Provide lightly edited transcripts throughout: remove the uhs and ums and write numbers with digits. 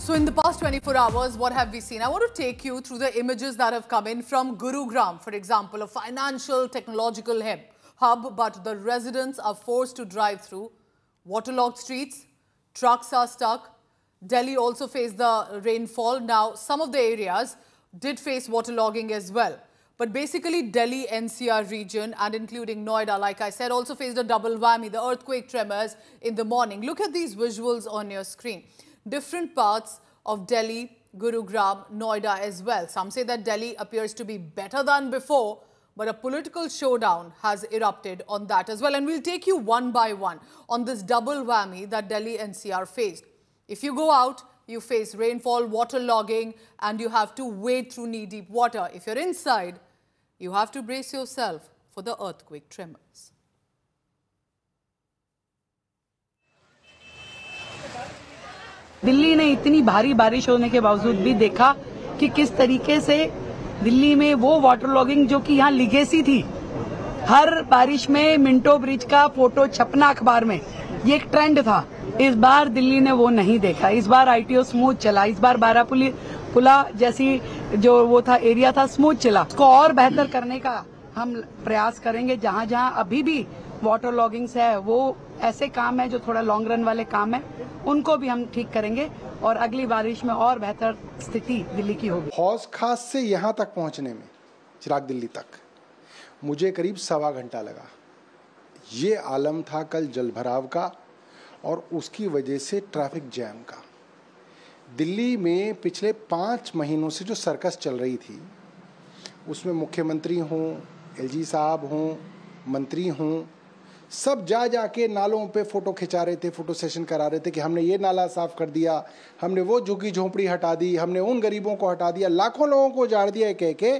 So in the past 24 hours, what have we seen? I want to take you through the images that have come in from Gurugram, for example, a financial technological hub, but the residents are forced to drive through waterlogged streets, trucks are stuck. Delhi also faced the rainfall. Now, some of the areas did face waterlogging as well. But basically, Delhi NCR region and including Noida, like I said, also faced a double whammy, the earthquake tremors in the morning. Look at these visuals on your screen. Different parts of Delhi, Gurugram, Noida as well. Some say that Delhi appears to be better than before, but a political showdown has erupted on that as well. And we'll take you one by one on this double whammy that Delhi NCR faced. If you go out, you face rainfall, waterlogging, and you have to wade through knee-deep water. If you're inside, you have to brace yourself for the earthquake tremors. Delhi ने इतनी भारी बारिश होने के बावजूद भी देखा कि किस तरीके से दिल्ली में वो वाटर लॉगिंग जो कि यहाँ लिगेसी थी, हर बारिश में मिंटो ब्रिज का फोटो छपना अखबार में, ये एक ट्रेंड था। इस बार दिल्ली ने वो नहीं देखा। इस बार आईटीओ स्मूथ चला। इस बार बारापुला जैसी जो वो था एरिया था स्मूथ चला। उसको और बेहतर करने का हम प्रयास करेंगे। जहाँ जहाँ अभी भी वाटर लॉगिंग्स है, वो ऐसे काम है जो थोड़ा लॉन्ग रन वाले काम है, उनको भी हम ठीक करेंगे और अगली बारिश में और बेहतर स्थिति दिल्ली की होगी। हौज खास से यहाँ तक पहुँचने में, चिराग दिल्ली तक, मुझे करीब 1.25 घंटा लगा। ये आलम था कल जलभराव का और उसकी वजह से ट्रैफिक जैम का। दिल्ली में पिछले 5 महीनों से जो सर्कस चल रही थी, उसमें मुख्यमंत्री हों, एलजी साहब हों, मंत्री हों, सब जाके नालों पे फ़ोटो खिंचा रहे थे, फ़ोटो सेशन करा रहे थे कि हमने ये नाला साफ़ कर दिया, हमने वो झुग्गी झोंपड़ी हटा दी, हमने उन गरीबों को हटा दिया, लाखों लोगों को उजाड़ दिया कह के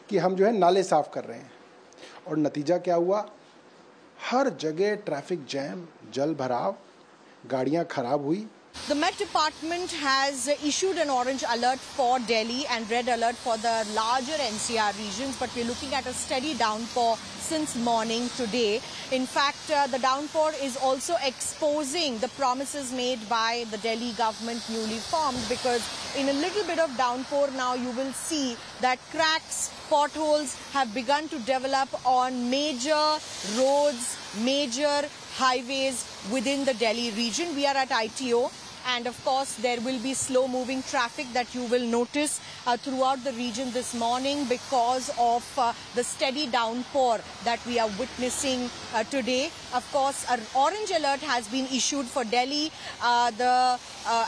कि हम जो है नाले साफ़ कर रहे हैं। और नतीजा क्या हुआ? हर जगह ट्रैफिक जैम, जल भराव, गाड़ियाँ खराब हुई। The Met Department has issued an orange alert for Delhi and red alert for the larger NCR regions, but we're looking at a steady downpour since morning today. In fact, the downpour is also exposing the promises made by the Delhi government newly formed, because in a little bit of downpour now you will see that cracks, potholes have begun to develop on major roads, major highways within the Delhi region. We are at ITO. And of course, there will be slow-moving traffic that you will notice throughout the region this morning because of the steady downpour that we are witnessing today. Of course, an orange alert has been issued for Delhi. The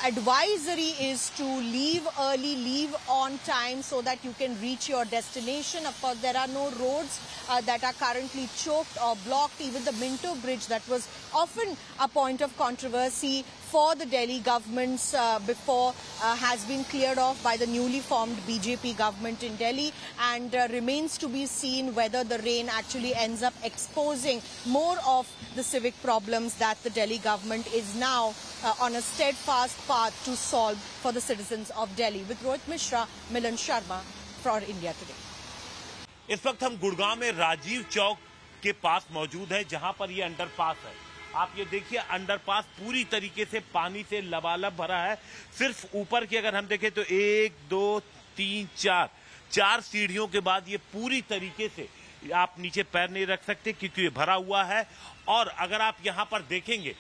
advisory is to leave early, leave on time so that you can reach your destination. Of course, there are no roads that are currently choked or blocked. Even the Minto Bridge, that was often a point of controversy for the Delhi governments before, has been cleared off by the newly formed BJP government in Delhi, and remains to be seen whether the rain actually ends up exposing more of the civic problems that the Delhi government is now on a steadfast path to solve for the citizens of Delhi. With Rohit Mishra, Milan Sharma for India Today. इस वक्त हम गुड़गांव में राजीव चौक के पास मौजूद है, जहां पर ये अंडरपास है। आप ये देखिए, अंडरपास पूरी तरीके से पानी से लबालब भरा है। सिर्फ ऊपर की अगर हम देखें तो 1, 2, 3, 4 सीढ़ियों के बाद ये पूरी तरीके से आप नीचे पैर नहीं रख सकते क्योंकि ये भरा हुआ है। और अगर आप यहाँ पर देखेंगे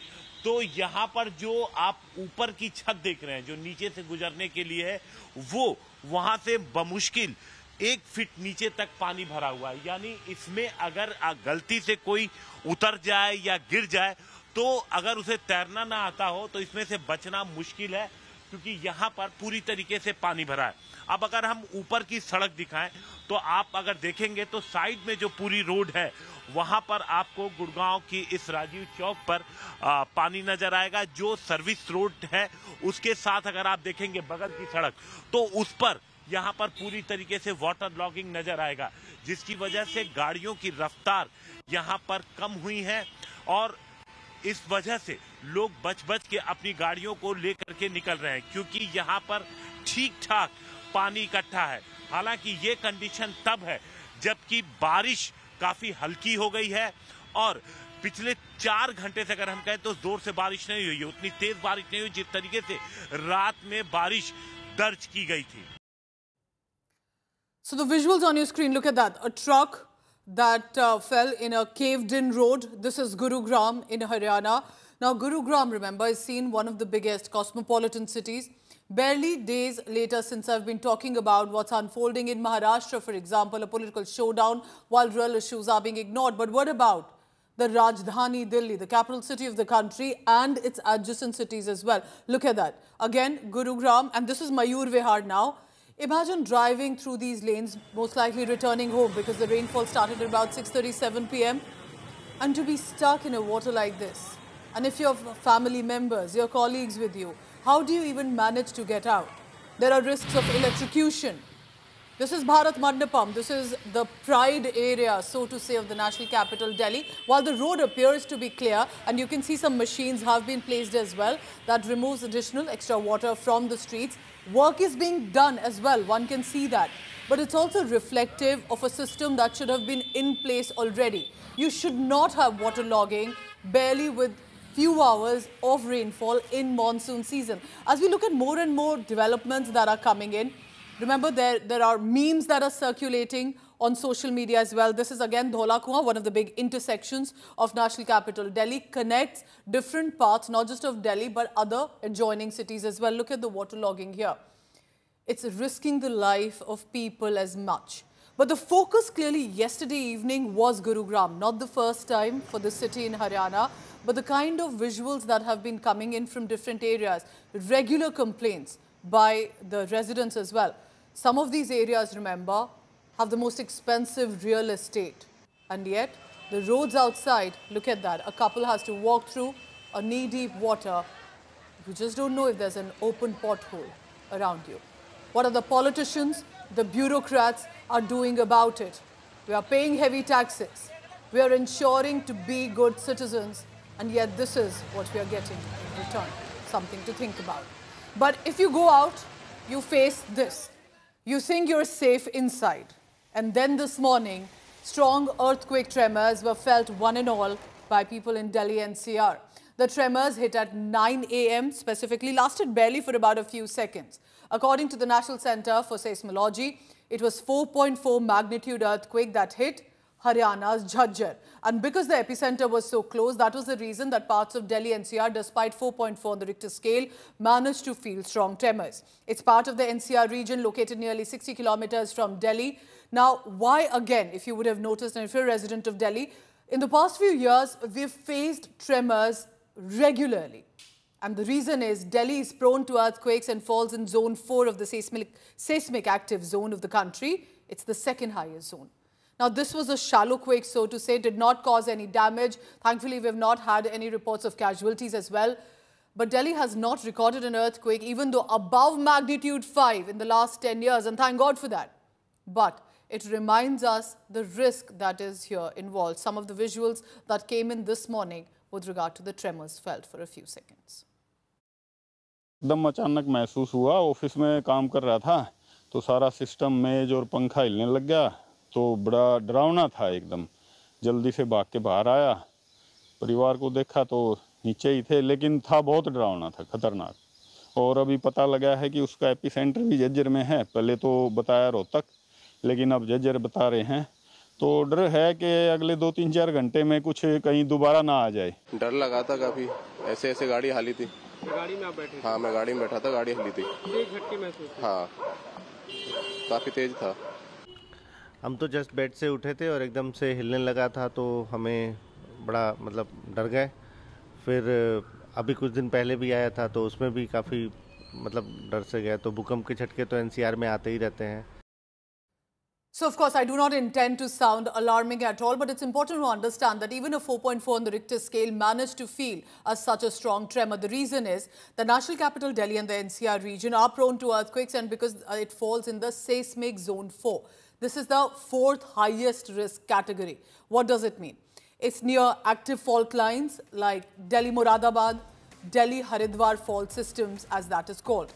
तो यहाँ पर जो आप ऊपर की छत देख रहे हैं, जो नीचे से गुजरने के लिए है, वो वहां से बमुश्किल 1 फीट नीचे तक पानी भरा हुआ है। यानी इसमें अगर गलती से कोई उतर जाए या गिर जाए तो अगर उसे तैरना ना आता हो तो इसमें से बचना मुश्किल है, क्योंकि यहाँ पर पूरी तरीके से पानी भरा है। अब अगर हम ऊपर की सड़क दिखाएं तो आप अगर देखेंगे तो साइड में जो पूरी रोड है वहां पर आपको गुड़गांव की इस राजीव चौक पर पानी नजर आएगा। जो सर्विस रोड है उसके साथ अगर आप देखेंगे बगल की सड़क, तो उस पर यहाँ पर पूरी तरीके से वाटर लॉगिंग नजर आएगा, जिसकी वजह से गाड़ियों की रफ्तार यहाँ पर कम हुई है और इस वजह से लोग बच के अपनी गाड़ियों को लेकर के निकल रहे हैं, क्योंकि यहाँ पर ठीक ठाक पानी इकट्ठा है। हालांकि ये कंडीशन तब है जबकि बारिश काफी हल्की हो गई है और पिछले 4 घंटे से अगर हम कहें तो जोर से बारिश नहीं हुई है, उतनी तेज बारिश नहीं हुई जिस तरीके से रात में बारिश दर्ज की गई थी। So the visuals on your screen, look at that. A truck that fell in a caved-in road. This is Gurugram in Haryana. Now, Gurugram, remember, is seen one of the biggest cosmopolitan cities. Barely days later since I've been talking about what's unfolding in Maharashtra, for example, a political showdown while real issues are being ignored. But what about the Rajdhani Delhi, the capital city of the country and its adjacent cities as well? Look at that. Again, Gurugram, and this is Mayur Vihar now. Imagine driving through these lanes, most likely returning home because the rainfall started at about 6:37 p.m. and to be stuck in a water like this. And if you have family members, your colleagues with you, how do you even manage to get out? There are risks of electrocution. This is Bharat Mandapam. This is the pride area, so to say, of the national capital, Delhi. While the road appears to be clear, and you can see some machines have been placed as well that removes additional extra water from the streets. Work is being done as well, one can see that. But it's also reflective of a system that should have been in place already. You should not have waterlogging barely with few hours of rainfall in monsoon season. As we look at more and more developments that are coming in, remember there are memes that are circulating on social media as well. This is again Dhola Kuan, one of the big intersections of national capital Delhi, connects different parts, not just of Delhi, but other adjoining cities as well. Look at the waterlogging here. It's risking the life of people as much. But the focus clearly yesterday evening was Gurugram, not the first time for the city in Haryana, but the kind of visuals that have been coming in from different areas, regular complaints by the residents as well. Some of these areas, remember, have the most expensive real estate. And yet, the roads outside, look at that. A couple has to walk through a knee-deep water. You just don't know if there's an open pothole around you. What are the politicians, the bureaucrats are doing about it? We are paying heavy taxes. We are ensuring to be good citizens. And yet, this is what we are getting in return. Something to think about. But if you go out, you face this. You think you're safe inside. And then this morning, strong earthquake tremors were felt one and all by people in Delhi NCR. The tremors hit at 9 a.m. specifically, lasted barely for about a few seconds. According to the National Center for Seismology, it was 4.4 magnitude earthquake that hit Haryana's Jhajjar. And because the epicenter was so close, that was the reason that parts of Delhi NCR, despite 4.4 on the Richter scale, managed to feel strong tremors. It's part of the NCR region located nearly 60 kilometers from Delhi. Now, why again, if you would have noticed, and if you're a resident of Delhi, in the past few years, we've faced tremors regularly. And the reason is Delhi is prone to earthquakes and falls in zone 4 of the seismic active zone of the country. It's the second highest zone. Now, this was a shallow quake, so to say, did not cause any damage. Thankfully, we have not had any reports of casualties as well. But Delhi has not recorded an earthquake, even though above magnitude 5 in the last 10 years, and thank God for that. But it reminds us the risk that is here involved. Some of the visuals that came in this morning with regard to the tremors felt for a few seconds. एकदम अचानक महसूस हुआ। Office में काम कर रहा था तो सारा सिस्टम मेज और पंखा हिलने लग गया, तो बड़ा डरावना था। एकदम जल्दी से भाग के बाहर आया, परिवार को देखा तो नीचे ही थे, लेकिन था बहुत डरावना था, खतरनाक। और अभी पता लगा है कि उसका एपिसेंटर भी झज्जर में है। पहले तो बताया रोहतक, लेकिन अब झज्जर बता रहे हैं। तो डर है कि अगले 2-3-4 घंटे में कुछ कहीं दोबारा ना आ जाए। डर लगा था काफी, ऐसे गाड़ी हाली थी। गाड़ी में आप बैठे? हाँ, मैं गाड़ी में बैठा था, गाड़ी हिली थी। तेज झटके महसूस? हाँ, काफी तेज था। हम तो जस्ट बेड से उठे थे और एकदम से हिलने लगा था, तो हमें बड़ा डर गए। फिर अभी कुछ दिन पहले भी आया था, तो उसमें भी काफ़ी डर से गया। तो भूकंप के झटके तो एनसीआर में आते ही रहते हैं। So, of course, I do not intend to sound alarming at all, but it's important to understand that even a 4.4 on the Richter scale managed to feel such a strong tremor. The reason is the national capital Delhi and the NCR region are prone to earthquakes, and because it falls in the seismic zone 4. This is the 4th highest risk category. What does it mean? It's near active fault lines like Delhi-Moradabad, Delhi-Haridwar fault systems, as that is called.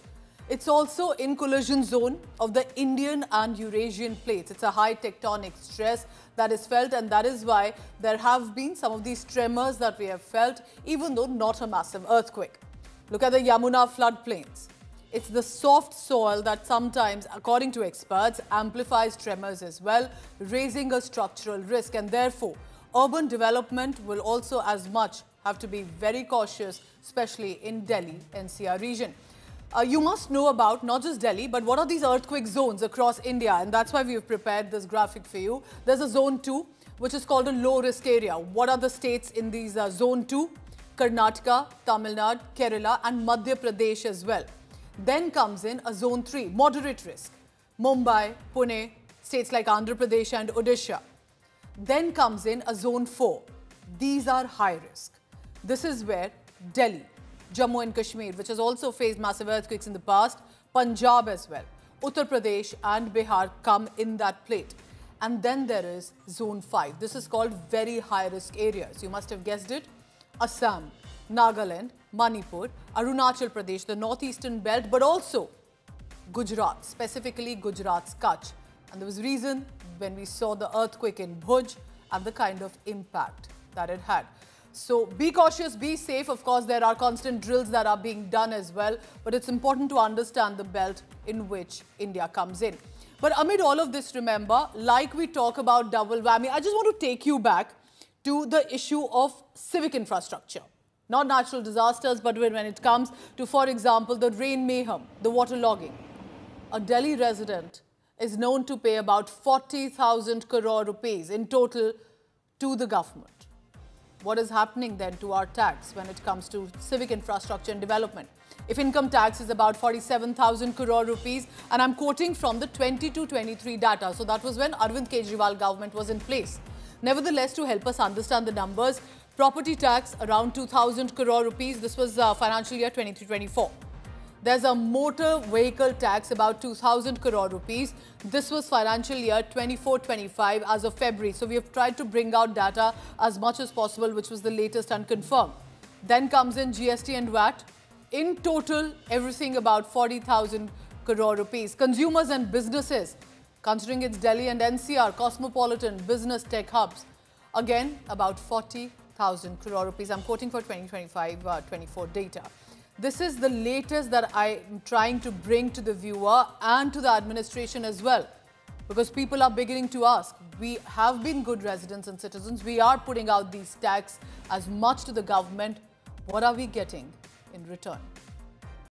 It's also in collision zone of the Indian and Eurasian plates. It's a high tectonic stress that is felt, and that is why there have been some of these tremors that we have felt, even though not a massive earthquake. Look at the Yamuna floodplains. It's the soft soil that sometimes, according to experts, amplifies tremors as well, raising a structural risk, and therefore urban development will also as much have to be very cautious, especially in Delhi NCR region. You must know about not just Delhi, but what are these earthquake zones across India, and that's why we've prepared this graphic for you. There's a zone 2, which is called a low risk area. What are the states in these zone 2? Karnataka, Tamil Nadu, Kerala and Madhya Pradesh as well. Then comes in a zone 3, moderate risk. Mumbai, Pune, states like Andhra Pradesh and Odisha. Then comes in a zone 4. These are high risk. This is where Delhi, Jammu and Kashmir, which has also faced massive earthquakes in the past, Punjab as well, Uttar Pradesh and Bihar come in that plate. And then there is zone 5. This is called very high risk areas. You must have guessed it. Assam, Nagaland, Manipur, Arunachal Pradesh, the northeastern belt, but also Gujarat, specifically Gujarat's Kutch. And there was reason when we saw the earthquake in Bhuj and the kind of impact that it had. So be cautious, be safe. Of course, there are constant drills that are being done as well, but it's important to understand the belt in which India comes in. But amid all of this, remember, like we talk about double whammy, I just want to take you back to the issue of civic infrastructure. Not natural disasters, but when it comes to, for example, the rain mayhem, the water logging. A Delhi resident is known to pay about 40,000 crore rupees in total to the government. What is happening then to our tax when it comes to civic infrastructure and development? If income tax is about 47,000 crore rupees, and I'm quoting from the 22-23 data, so that was when Arvind Kejriwal government was in place. Nevertheless, to help us understand the numbers, property tax around 2,000 crore rupees. This was financial year 23-24. There's a motor vehicle tax about 2,000 crore rupees. This was financial year 24-25 as of February. So we have tried to bring out data as much as possible, which was the latest and confirmed. Then comes in GST and VAT. In total, everything about 40,000 crore rupees. Consumers and businesses, considering it's Delhi and NCR, cosmopolitan business tech hubs, again about 40,000 crore rupees. I'm quoting for 2025-24 data. This is the latest that I'm trying to bring to the viewer and to the administration as well, because people are beginning to ask. We have been good residents and citizens. We are putting out these tax as much to the government. What are we getting in return?